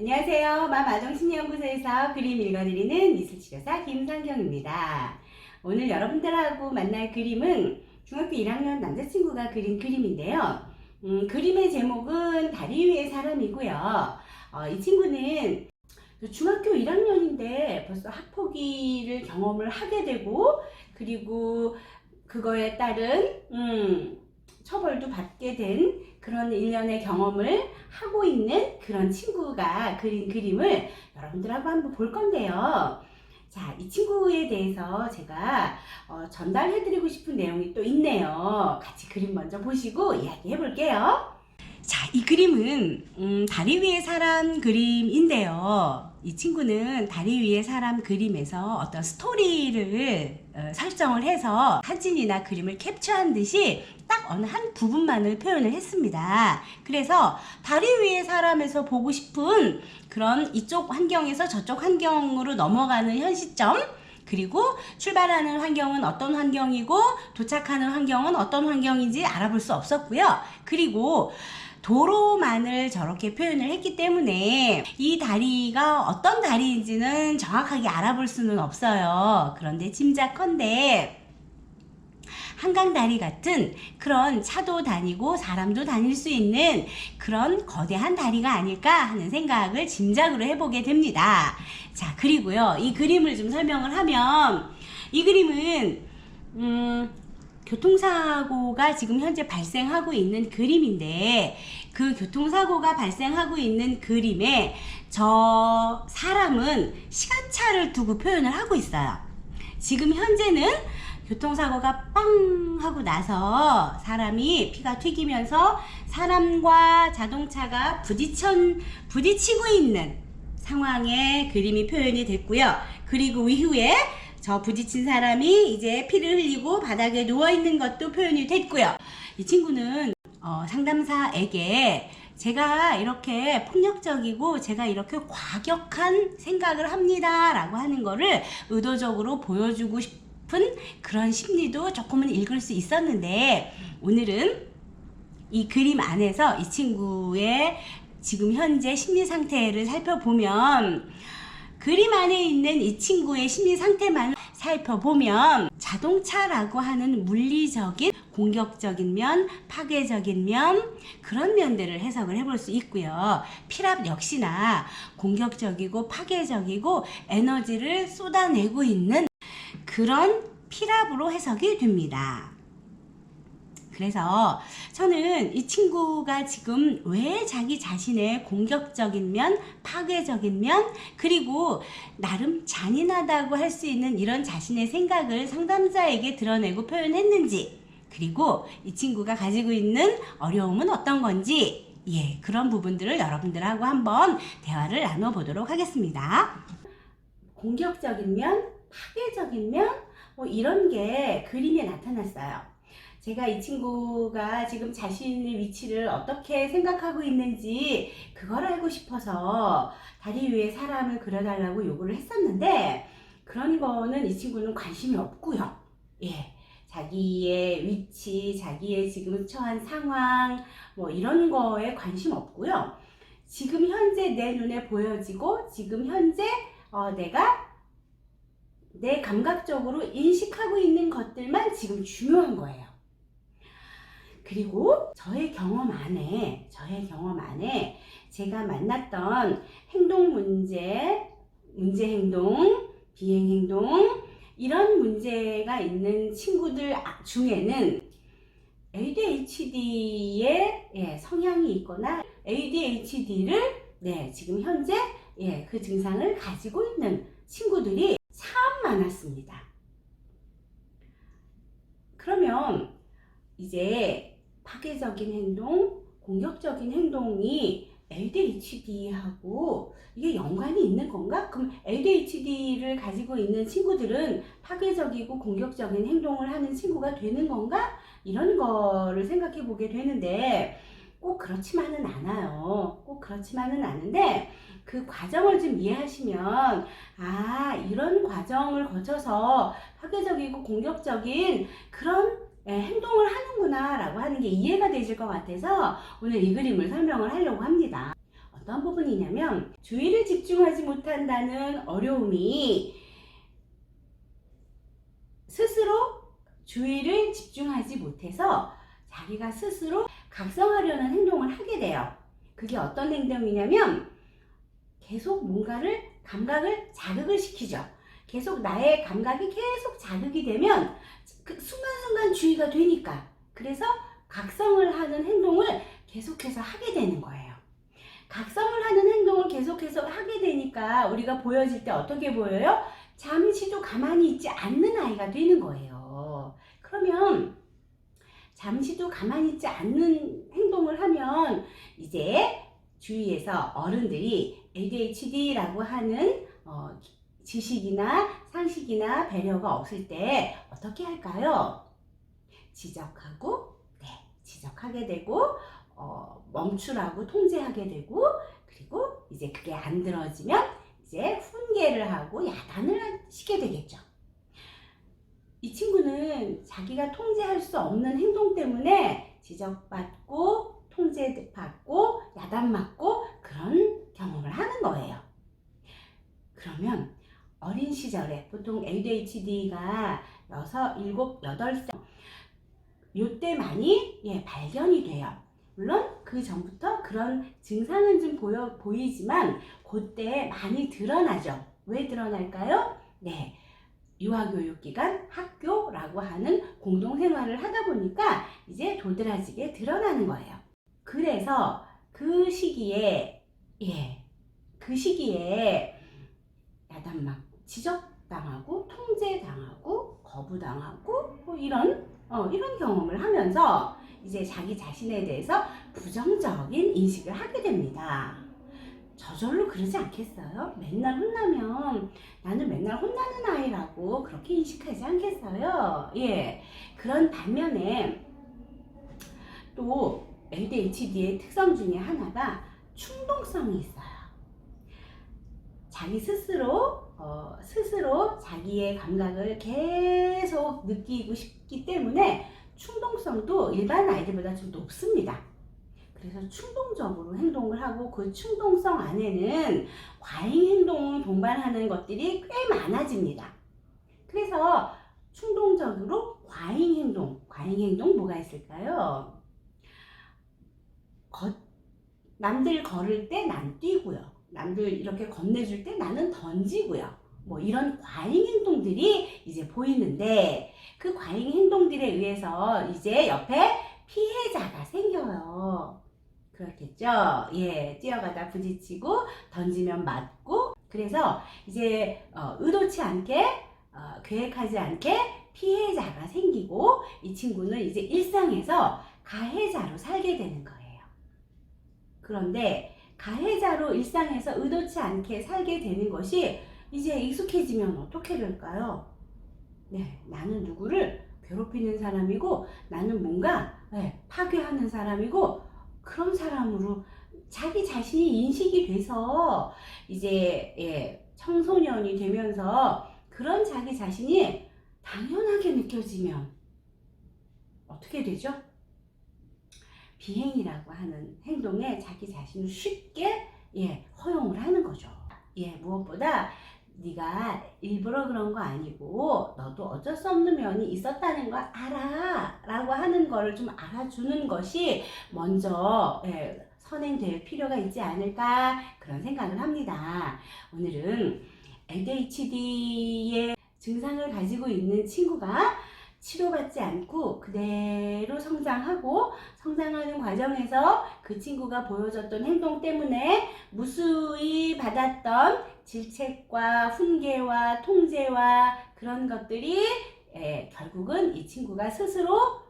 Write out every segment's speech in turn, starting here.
안녕하세요. 맘아동심리연구소에서 그림 읽어드리는 미술치료사 김상경입니다. 오늘 여러분들하고 만날 그림은 중학교 1학년 남자친구가 그린 그림인데요. 그림의 제목은 다리 위의 사람이고요. 이 친구는 중학교 1학년인데 벌써 학폭위를 경험을 하게 되고, 그리고 그거에 따른 처벌도 받게 된 그런 일련의 경험을 하고 있는 그런 친구가 그린 그림을 여러분들하고 한번 볼 건데요. 자, 이 친구에 대해서 제가 전달해드리고 싶은 내용이 또 있네요. 같이 그림 먼저 보시고 이야기해 볼게요. 자, 이 그림은 다리 위의 사람 그림인데요. 이 친구는 다리 위의 사람 그림에서 어떤 스토리를 설정을 해서 사진이나 그림을 캡처한 듯이 딱 어느 한 부분만을 표현을 했습니다. 그래서 다리 위의 사람에서 보고 싶은 그런 이쪽 환경에서 저쪽 환경으로 넘어가는 현 시점, 그리고 출발하는 환경은 어떤 환경이고 도착하는 환경은 어떤 환경인지 알아볼 수 없었고요. 그리고 도로만을 저렇게 표현을 했기 때문에 이 다리가 어떤 다리인지는 정확하게 알아볼 수는 없어요. 그런데 짐작컨대 한강다리 같은 그런 차도 다니고 사람도 다닐 수 있는 그런 거대한 다리가 아닐까 하는 생각을 짐작으로 해보게 됩니다. 자, 그리고요, 이 그림을 좀 설명을 하면, 이 그림은 교통사고가 지금 현재 발생하고 있는 그림인데, 그 교통사고가 발생하고 있는 그림에 저 사람은 시간차를 두고 표현을 하고 있어요. 지금 현재는 교통사고가 빵 하고 나서 사람이 피가 튀기면서 사람과 자동차가 부딪히고 있는 상황의 그림이 표현이 됐고요. 그리고 이후에 저 부딪힌 사람이 이제 피를 흘리고 바닥에 누워있는 것도 표현이 됐고요. 이 친구는 상담사에게 제가 이렇게 폭력적이고 제가 이렇게 과격한 생각을 합니다 라고 하는 거를 의도적으로 보여주고 싶은 그런 심리도 조금은 읽을 수 있었는데, 오늘은 이 그림 안에서 이 친구의 지금 현재 심리 상태를 살펴보면, 그림 안에 있는 이 친구의 심리 상태만 살펴보면 자동차라고 하는 물리적인 공격적인 면, 파괴적인 면, 그런 면들을 해석을 해볼 수 있고요. 피랍 역시나 공격적이고 파괴적이고 에너지를 쏟아내고 있는 그런 피랍으로 해석이 됩니다. 그래서 저는 이 친구가 지금 왜 자기 자신의 공격적인 면, 파괴적인 면, 그리고 나름 잔인하다고 할 수 있는 이런 자신의 생각을 상담자에게 드러내고 표현했는지, 그리고 이 친구가 가지고 있는 어려움은 어떤 건지, 그런 부분들을 여러분들하고 한번 대화를 나눠보도록 하겠습니다. 공격적인 면, 파괴적인 면, 이런 게 그림에 나타났어요. 제가 이 친구가 지금 자신의 위치를 어떻게 생각하고 있는지 그걸 알고 싶어서 다리 위에 사람을 그려달라고 요구를 했었는데, 그런 거는 이 친구는 관심이 없고요. 자기의 위치, 자기의 지금 처한 상황, 이런 거에 관심 없고요. 지금 현재 내 눈에 보여지고 지금 현재 내가 내 감각적으로 인식하고 있는 것들만 지금 중요한 거예요. 그리고 저의 경험 안에 제가 만났던 행동 문제 행동, 비행 행동, 이런 문제가 있는 친구들 중에는 ADHD의 성향이 있거나 ADHD를 지금 현재 그 증상을 가지고 있는 친구들이 참 많았습니다. 그러면 이제 파괴적인 행동, 공격적인 행동이 ADHD하고 이게 연관이 있는 건가? 그럼 ADHD를 가지고 있는 친구들은 파괴적이고 공격적인 행동을 하는 친구가 되는 건가? 이런 거를 생각해 보게 되는데, 꼭 그렇지만은 않아요. 꼭 그렇지만은 않은데, 그 과정을 좀 이해하시면, 이런 과정을 거쳐서 파괴적이고 공격적인 그런 행동을 하는구나 라고 하는 게 이해가 되실 것 같아서 오늘 이 그림을 설명을 하려고 합니다. 어떤 부분이냐면 주의를 집중하지 못한다는 어려움이 스스로 주의를 집중하지 못해서 자기가 스스로 각성하려는 행동을 하게 돼요. 그게 어떤 행동이냐면 계속 뭔가를 감각을 자극을 시키죠. 계속 나의 감각이 계속 자극이 되면 그 순간순간 주의가 되니까, 그래서 각성을 하는 행동을 계속해서 하게 되는 거예요. 각성을 하는 행동을 계속해서 하게 되니까 우리가 보여질 때 어떻게 보여요? 잠시도 가만히 있지 않는 아이가 되는 거예요. 그러면 잠시도 가만히 있지 않는 행동을 하면 이제 주위에서 어른들이 ADHD라고 하는 지식이나 상식이나 배려가 없을 때 어떻게 할까요? 지적하고, 지적하게 되고, 멈추라고 통제하게 되고, 그리고 이제 그게 안 들어지면 이제 훈계를 하고 야단을 시게 되겠죠. 이 친구는 자기가 통제할 수 없는 행동 때문에 지적받고 통제받고 야단맞고 그런 경험을 하는 거예요. 그러면 어린 시절에 보통 ADHD가 6, 7, 8살 요때 많이 발견이 돼요. 물론 그 전부터 그런 증상은 좀 보이지만 그때 많이 드러나죠. 왜 드러날까요? 유아교육기관, 학교라고 하는 공동생활을 하다 보니까 이제 도드라지게 드러나는 거예요. 그래서 그 시기에 야단맞고 지적당하고 통제당하고 거부당하고 이런 경험을 하면서 이제 자기 자신에 대해서 부정적인 인식을 하게 됩니다. 저절로 그러지 않겠어요? 맨날 혼나면 나는 맨날 혼나는 아이라고 그렇게 인식하지 않겠어요? 그런 반면에 또 ADHD의 특성 중에 하나가 충동성이 있어요. 자기 스스로 자기의 감각을 계속 느끼고 싶기 때문에 충동성도 일반 아이들보다 좀 높습니다. 그래서 충동적으로 행동을 하고 그 충동성 안에는 과잉 행동을 동반하는 것들이 꽤 많아집니다. 그래서 충동적으로 과잉 행동 뭐가 있을까요? 남들 걸을 때 난 뛰고요. 남들 이렇게 건네줄 때 나는 던지고요. 이런 과잉 행동들이 이제 보이는데 그 과잉 행동들에 의해서 이제 옆에 피해자가 생겨요. 그렇겠죠? 뛰어가다 부딪히고 던지면 맞고, 그래서 이제 의도치 않게 계획하지 않게 피해자가 생기고 이 친구는 이제 일상에서 가해자로 살게 되는 거예요. 그런데 가해자로 일상에서 의도치 않게 살게 되는 것이 이제 익숙해지면 어떻게 될까요? 나는 누구를 괴롭히는 사람이고 나는 뭔가 파괴하는 사람이고 그런 사람으로 자기 자신이 인식이 돼서 이제 청소년이 되면서 그런 자기 자신이 당연하게 느껴지면 어떻게 되죠? 비행이라고 하는 행동에 자기 자신을 쉽게 허용을 하는 거죠. 무엇보다 네가 일부러 그런 거 아니고 너도 어쩔 수 없는 면이 있었다는 거 알아 라고 하는 거를 좀 알아주는 것이 먼저 선행될 필요가 있지 않을까 그런 생각을 합니다. 오늘은 ADHD의 증상을 가지고 있는 친구가 치료받지 않고 그대로 성장하는 과정에서 그 친구가 보여줬던 행동 때문에 무수히 받았던 질책과 훈계와 통제와 그런 것들이 결국은 이 친구가 스스로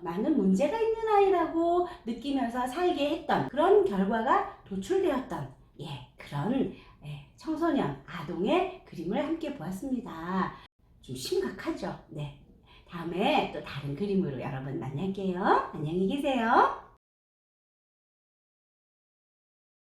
나는 문제가 있는 아이라고 느끼면서 살게 했던 그런 결과가 도출되었던 그런 청소년, 아동의 그림을 함께 보았습니다. 좀 심각하죠? 다음에 또 다른 그림으로 여러분 만날게요. 안녕히 계세요.